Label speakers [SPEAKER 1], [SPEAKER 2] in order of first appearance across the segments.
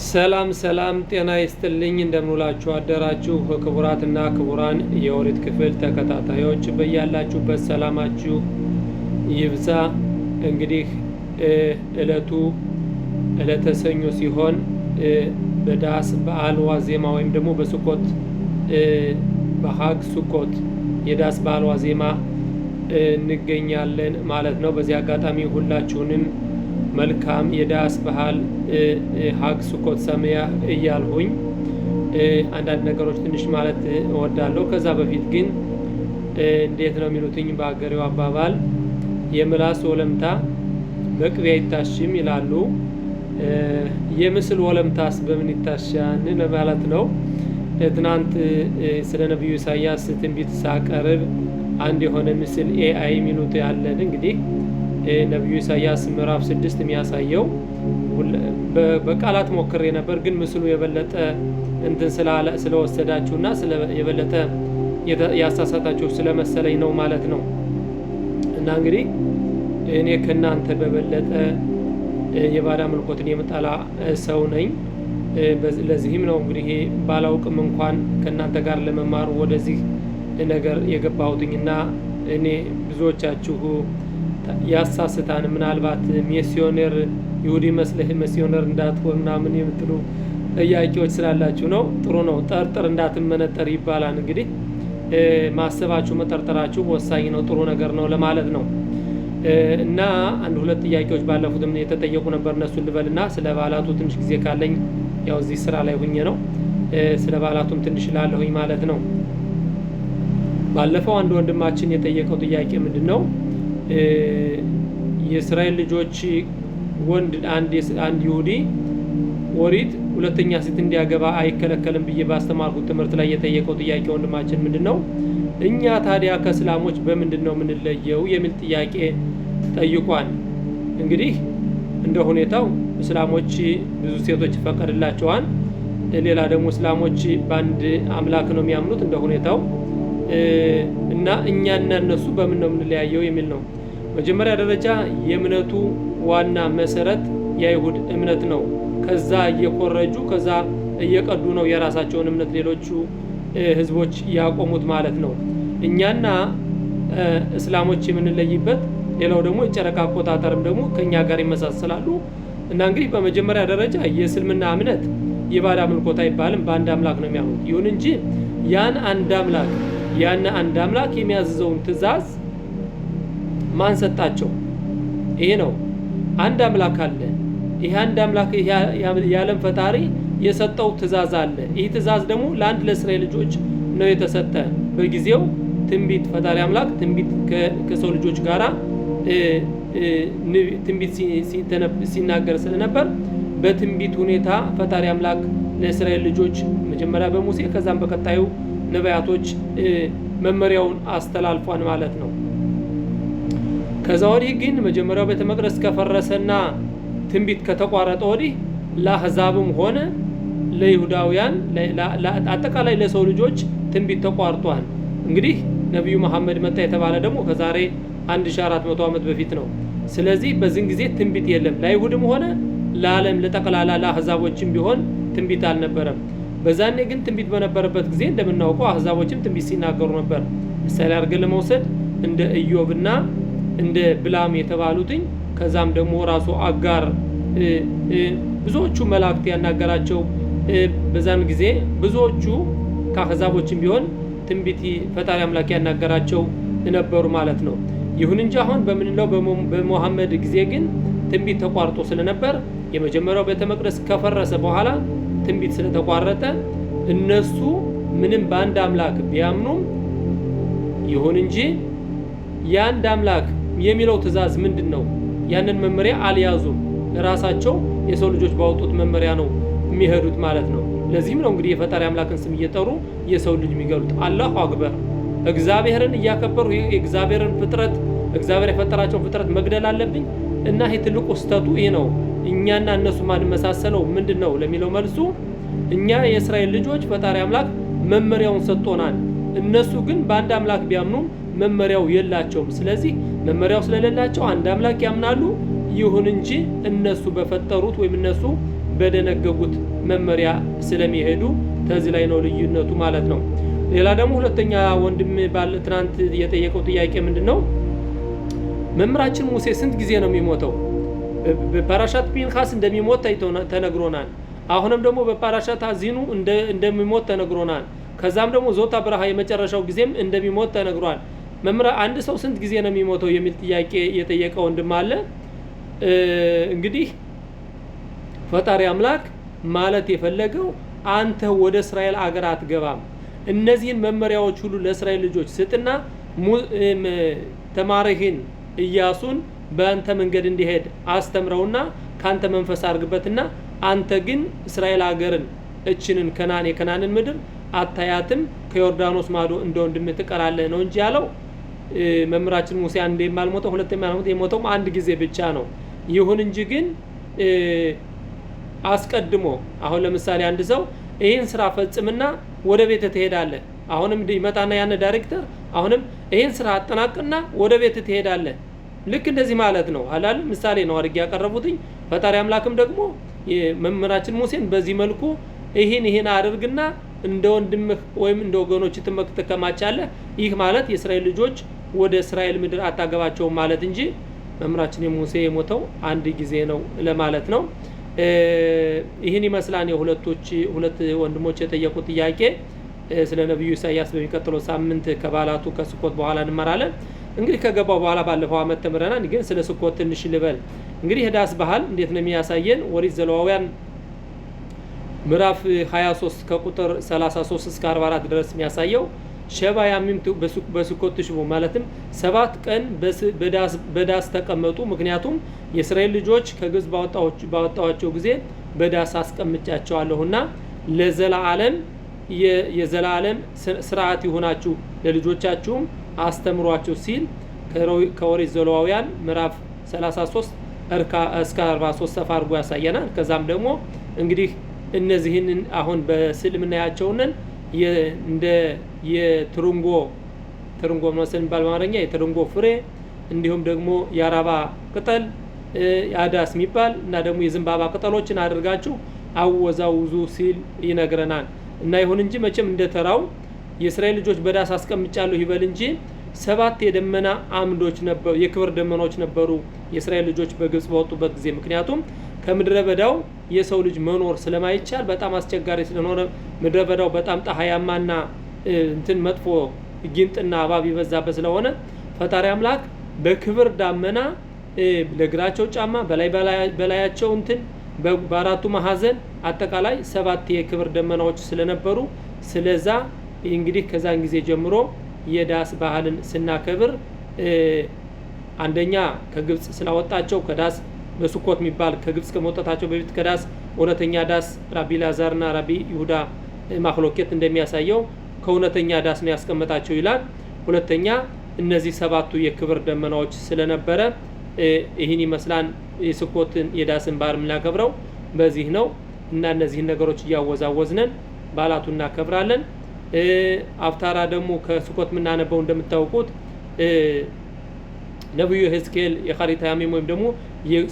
[SPEAKER 1] ሰላም ጤና ይስጥልኝ እንደምንውላችሁ አደራችሁ ክቡራትና ክቡራን የኦሪት ክፍል ተከታታዮች በያላችሁበት ሰላማችሁ ይብዛ። እንግዲህ ዕለተ ሰኞ ሲሆን በዳስ በዓል ዋዜማ ወይም ደግሞ በስኮት በሐግ ስኮት የዳስ በዓል ዋዜማ እንገኛለን ማለት ነው። በዚህ አጋጣሚ ሁላችሁንም መልካም የዳስ በዓል ሐግ ስኮት ሰመያ እያልሁኝ አንዳንድ ነገሮች ትንሽ ማለት እወዳለሁ። ከዛ በፊት ግን እንዴት ነው የሚሉትኝ በአገሬው አባባል የምላስ ወለምታ በቅቤ አይታሽም ይላሉ። የምስል ወለምታስ በምን ይታሻን ማለት ነው። ትናንት ስለ ነብዩ ኢሳያስ ትንቢት ሳቀርብ አንድ የሆነ ምስል ኤአይ የሚሉት ያለን እንግዲህ ነብዩ ኢሳያስ ምዕራፍ 6 የሚያሳየው በቃላት ሞክሬ ነበር፣ ግን ምስሉ የበለጠ እንትን ስለወሰዳችሁና የበለጠ ያሳሳታችሁ ስለመሰለኝ ነው ማለት ነው። እና እንግዲህ እኔ ከናንተ በበለጠ የባዳ ምልኮትን የምጠላ ሰው ነኝ። ለዚህም ነው እንግዲህ ባላውቅም እንኳን ከናንተ ጋር ለመማር ወደዚህ ነገር የገባሁትኝና እኔ ብዙዎቻችሁ ያሳስታን ምናልባት ሚስዮነር ይሁዲ መስለህ ሚስዮነር እንዳትሆን ምናምን የምትሉ ጥያቄዎች ስላላችሁ ነው። ጥሩ ነው፣ ጠርጥር እንዳትመነጠር ይባላል። እንግዲህ ማሰባችሁ መጠርጠራችሁ ወሳኝ ነው፣ ጥሩ ነገር ነው ለማለት ነው። እና አንድ ሁለት ጥያቄዎች ባለፉትም የተጠየቁ ነበር፣ እነሱን ልበልና ስለ በዓላቱ ትንሽ ጊዜ ካለኝ ያው እዚህ ስራ ላይ ሆኜ ነው ስለ በዓላቱም ትንሽ ላለሁኝ ማለት ነው። ባለፈው አንድ ወንድማችን የጠየቀው ጥያቄ ምንድን ነው? የእስራኤል ልጆች ወንድ አንድ ይሁዲ ኦሪት ሁለተኛ ሴት እንዲያገባ አይከለከልም ብዬ ባስተማርኩት ትምህርት ላይ የጠየቀው ጥያቄ ወንድማችን ምንድን ነው? እኛ ታዲያ ከእስላሞች በምንድን ነው የምንለየው የሚል ጥያቄ ጠይቋል። እንግዲህ እንደ ሁኔታው እስላሞች ብዙ ሴቶች ይፈቀድላቸዋል። ሌላ ደግሞ እስላሞች በአንድ አምላክ ነው የሚያምኑት እንደ ሁኔታው እና እኛና እነሱ በምን ነው የምንለያየው የሚል ነው። መጀመሪያ ደረጃ የእምነቱ ዋና መሰረት የአይሁድ እምነት ነው። ከዛ እየኮረጁ ከዛ እየቀዱ ነው የራሳቸውን እምነት ሌሎቹ ህዝቦች ያቆሙት ማለት ነው። እኛና እስላሞች የምንለይበት ሌላው ደግሞ የጨረቃ አቆጣጠርም ደግሞ ከኛ ጋር ይመሳሰላሉ። እና እንግዲህ በመጀመሪያ ደረጃ የእስልምና እምነት የባዕድ አምልኮት አይባልም፣ በአንድ አምላክ ነው የሚያምኑት። ይሁን እንጂ ያን አንድ አምላክ የሚያዝዘውን ትእዛዝ ማን ሰጣቸው? ይሄ ነው። አንድ አምላክ አለ። ይሄ አንድ አምላክ የዓለም ፈጣሪ የሰጠው ትእዛዝ አለ። ይህ ትእዛዝ ደግሞ ለአንድ ለእስራኤል ልጆች ነው የተሰጠ። በጊዜው ትንቢት ፈጣሪ አምላክ ትንቢት ከሰው ልጆች ጋራ ትንቢት ሲናገር ስለነበር በትንቢት ሁኔታ ፈጣሪ አምላክ ለእስራኤል ልጆች መጀመሪያ በሙሴ ከዛም በቀጣዩ ነቢያቶች መመሪያውን አስተላልፏን ማለት ነው። ከዛ ወዲህ ግን መጀመሪያው ቤተ መቅደስ ከፈረሰና ትንቢት ከተቋረጠ ወዲህ ለአሕዛብም ሆነ ለይሁዳውያን አጠቃላይ ለሰው ልጆች ትንቢት ተቋርጧል። እንግዲህ ነቢዩ መሐመድ መጣ የተባለ ደግሞ ከዛሬ 1400 ዓመት በፊት ነው። ስለዚህ በዚህን ጊዜ ትንቢት የለም። ለአይሁድም ሆነ ለዓለም ለጠቅላላ ለአሕዛቦችም ቢሆን ትንቢት አልነበረም። በዛኔ ግን ትንቢት በነበረበት ጊዜ እንደምናውቀው አሕዛቦችም ትንቢት ሲናገሩ ነበር። ምሳሌ አድርገን ለመውሰድ እንደ ኢዮብና እንደ ብላም የተባሉትኝ ከዛም ደግሞ ራሱ አጋር ብዙዎቹ መላእክት ያናገራቸው በዛን ጊዜ ብዙዎቹ ከአሕዛቦችም ቢሆን ትንቢት ፈጣሪ አምላክ ያናገራቸው ነበሩ ማለት ነው። ይሁን እንጂ አሁን በምንለው በሙሐመድ ጊዜ ግን ትንቢት ተቋርጦ ስለነበር የመጀመሪያው ቤተ መቅደስ ከፈረሰ በኋላ ትንቢት ስለተቋረጠ እነሱ ምንም በአንድ አምላክ ቢያምኑም ይሁን እንጂ የአንድ አምላክ የሚለው ትእዛዝ ምንድን ነው? ያንን መመሪያ አልያዙም። ራሳቸው የሰው ልጆች ባወጡት መመሪያ ነው የሚሄዱት ማለት ነው። ለዚህም ነው እንግዲህ የፈጣሪ አምላክን ስም እየጠሩ የሰው ልጅ የሚገሉት። አላሁ አክበር እግዚአብሔርን እያከበሩ የእግዚአብሔርን ፍጥረት እግዚአብሔር የፈጠራቸውን ፍጥረት መግደል አለብኝ? እና ይሄ ትልቁ ስህተቱ ይሄ ነው። እኛና እነሱ ማንመሳሰለው ምንድን ነው ለሚለው መልሱ እኛ የእስራኤል ልጆች ፈጣሪ አምላክ መመሪያውን ሰጥቶናል። እነሱ ግን በአንድ አምላክ ቢያምኑም መመሪያው የላቸውም። ስለዚህ መመሪያው ስለሌላቸው አንድ አምላክ ያምናሉ። ይሁን እንጂ እነሱ በፈጠሩት ወይም እነሱ በደነገጉት መመሪያ ስለሚሄዱ ከዚህ ላይ ነው ልዩነቱ ማለት ነው። ሌላ ደግሞ ሁለተኛ ወንድም ባለ ትናንት የጠየቀው ጥያቄ ምንድነው? መምህራችን ሙሴ ስንት ጊዜ ነው የሚሞተው? በፓራሻት ፒንኻስ እንደሚሞት ተነግሮናል። አሁንም ደግሞ በፓራሻት አዚኑ እንደሚሞት ተነግሮናል። ከዛም ደግሞ ዞታ በረሃ የመጨረሻው ጊዜም እንደሚሞት ተነግሯል። መምህር አንድ ሰው ስንት ጊዜ ነው የሚሞተው የሚል ጥያቄ የጠየቀ ወንድም አለ። እንግዲህ ፈጣሪ አምላክ ማለት የፈለገው አንተ ወደ እስራኤል አገር አትገባም፣ እነዚህን መመሪያዎች ሁሉ ለእስራኤል ልጆች ስጥና ተማሪህን ኢያሱን በአንተ መንገድ እንዲሄድ አስተምረውና ካንተ መንፈስ አርግበትና አንተ ግን እስራኤል አገርን እችንን የከናንን ምድር አታያትም፣ ከዮርዳኖስ ማዶ እንደ ወንድምህ ትቀራለህ ነው እንጂ ያለው። መምህራችን ሙሴ አንዴ የማልሞተው ሁለተኛ የሞተው አንድ ጊዜ ብቻ ነው። ይሁን እንጂ ግን አስቀድሞ አሁን ለምሳሌ አንድ ሰው ይህን ስራ ፈጽምና ወደ ቤት ትሄዳለህ፣ አሁንም ይመጣና ያን ዳይሬክተር አሁንም ይህን ስራ አጠናቅና ወደ ቤት ትሄዳለህ፣ ልክ እንደዚህ ማለት ነው አላል። ምሳሌ ነው አድርጌ ያቀረቡትኝ። ፈጣሪ አምላክም ደግሞ መምህራችን ሙሴን በዚህ መልኩ ይህን አድርግና እንደ ወንድምህ ወይም እንደ ወገኖች ትከማቻለህ፣ ይህ ማለት የእስራኤል ልጆች ወደ እስራኤል ምድር አታገባቸውም ማለት እንጂ መምህራችን ሙሴ የሞተው አንድ ጊዜ ነው ለማለት ነው። ይህን ይመስላል የሁለት ወንድሞች የጠየቁት ጥያቄ። ስለ ነብዩ ኢሳያስ በሚቀጥለው ሳምንት ከባላቱ ከስኮት በኋላ እንመራለን። እንግዲህ ከገባው በኋላ ባለፈው አመት ተምረናል። ግን ስለ ስኮት ትንሽ ልበል። እንግዲህ የዳስ ባህል እንዴት ነው የሚያሳየን? ኦሪት ዘሌዋውያን ምዕራፍ 23 ከቁጥር 33 እስከ 44 ድረስ የሚያሳየው ሸባ ያሚም በስኮት ትሽቡ ማለትም 7 ቀን በዳስ ተቀመጡ። ምክንያቱም የእስራኤል ልጆች ከግብጽ ባወጣዋቸው ጊዜ በዳስ አስቀምጫቸዋለሁና ለዘላለም የዘላለም ስርዓት ይሆናችሁ ለልጆቻችሁም አስተምሯቸው ሲል ከኦሪት ዘሌዋውያን ምዕራፍ 33 እስከ 43 ሰፋ አድርጎ ያሳየናል። ከዛም ደግሞ እንግዲህ እነዚህን አሁን በስዕል የምናያቸውን እንደ የትርንጎ መስል የሚባል በአማርኛ የትርንጎ ፍሬ እንዲሁም ደግሞ የአራባ ቅጠል አዳስ የሚባል እና ደግሞ የዘንባባ ቅጠሎችን አድርጋችሁ አወዛውዙ ሲል ይነግረናል። እና ይሁን እንጂ መቼም እንደተራው የእስራኤል ልጆች በዳስ አስቀምጫለሁ ይበል እንጂ 7 የደመና አምዶች ነበሩ፣ የክብር ደመናዎች ነበሩ የእስራኤል ልጆች በግብጽ በወጡበት ጊዜ። ምክንያቱም ከምድረ በዳው የሰው ልጅ መኖር ስለማይቻል በጣም አስቸጋሪ ስለሆነ ምድረ በዳው በጣም ፀሐያማና መጥፎ ጊንጥና እባብ ይበዛበት ስለሆነ ፈጣሪ አምላክ በክብር ዳመና ለእግራቸው ጫማ በላያቸው በአራቱ ማዕዘን አጠቃላይ 7 የክብር ደመናዎች ስለነበሩ ስለዛ እንግዲህ ከዛን ጊዜ ጀምሮ የዳስ ባህልን ስናከብር አንደኛ ከግብጽ ስላወጣቸው ከዳስ በስኮት የሚባል ከግብጽ ከመውጣታቸው በፊት ከዳስ እውነተኛ ዳስ ራቢ ላዛርና ራቢ ይሁዳ ማክሎኬት እንደሚያሳየው ከእውነተኛ ዳስ ነው ያስቀመጣቸው ይላል። ሁለተኛ እነዚህ 7ቱ የክብር ደመናዎች ስለነበረ ይህን ይመስላል የስኮትን የዳስን ባህል የምናከብረው በዚህ ነው። እና እነዚህን ነገሮች እያወዛወዝነን ባላቱን እናከብራለን። አፍታራ ደግሞ ከስኮት የምናነበው እንደምታውቁት ነብዩ ሕዝቅኤል የኻሪታ ያሚም ወይም ደግሞ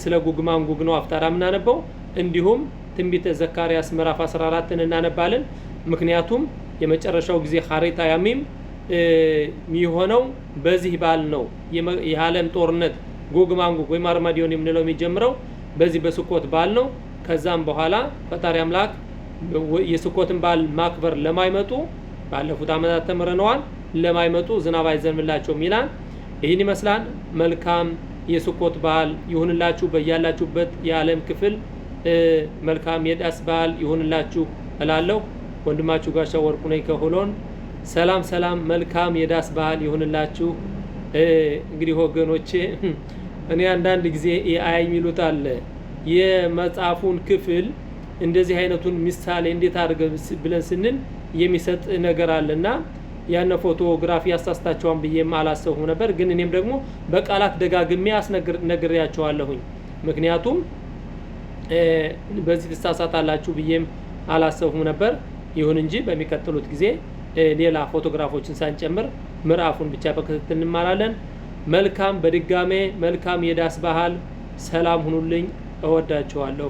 [SPEAKER 1] ስለ ጉግ ማንጉግ ነው አፍታራ የምናነበው። እንዲሁም ትንቢተ ዘካርያስ ምዕራፍ 14ን እናነባለን። ምክንያቱም የመጨረሻው ጊዜ ኻሪታ ያሚም የሚሆነው በዚህ በዓል ነው። የዓለም ጦርነት ጎግ ማንጉግ ወይም አርማዲዮን የምንለው የሚጀምረው በዚህ በስኮት በዓል ነው። ከዛም በኋላ ፈጣሪ አምላክ የስኮትን በዓል ማክበር ለማይመጡ ባለፉት አመታት ተምረነዋል፣ ለማይመጡ ዝናብ አይዘንብላቸውም ይላል። ይህን ይመስላል። መልካም የስኮት በዓል ይሁንላችሁ። በያላችሁበት የዓለም ክፍል መልካም የዳስ በዓል ይሁንላችሁ እላለሁ። ወንድማችሁ ጋሻው ወርቁ ነኝ ከሆሎን። ሰላም። መልካም የዳስ በዓል ይሁንላችሁ። እንግዲህ ወገኖቼ እኔ አንዳንድ ጊዜ AI የሚሉት አለ የመጽሐፉን ክፍል እንደዚህ አይነቱን ምሳሌ እንዴት አድርገን ብለን ስንል የሚሰጥ ነገር አለና ያን ፎቶግራፊ ያሳስታቸዋን ብዬም አላሰብኩም ነበር። ግን እኔም ደግሞ በቃላት ደጋግሜ ነግሬያቸዋለሁኝ። ምክንያቱም በዚህ ተሳሳታላችሁ ብዬም አላሰብኩም ነበር። ይሁን እንጂ በሚቀጥሉት ጊዜ ሌላ ፎቶግራፎችን ሳንጨምር ምዕራፉን ብቻ በክትትል እንማራለን። በድጋሜ መልካም የዳስ ባህል። ሰላም ሁኑልኝ። እወዳችኋለሁ።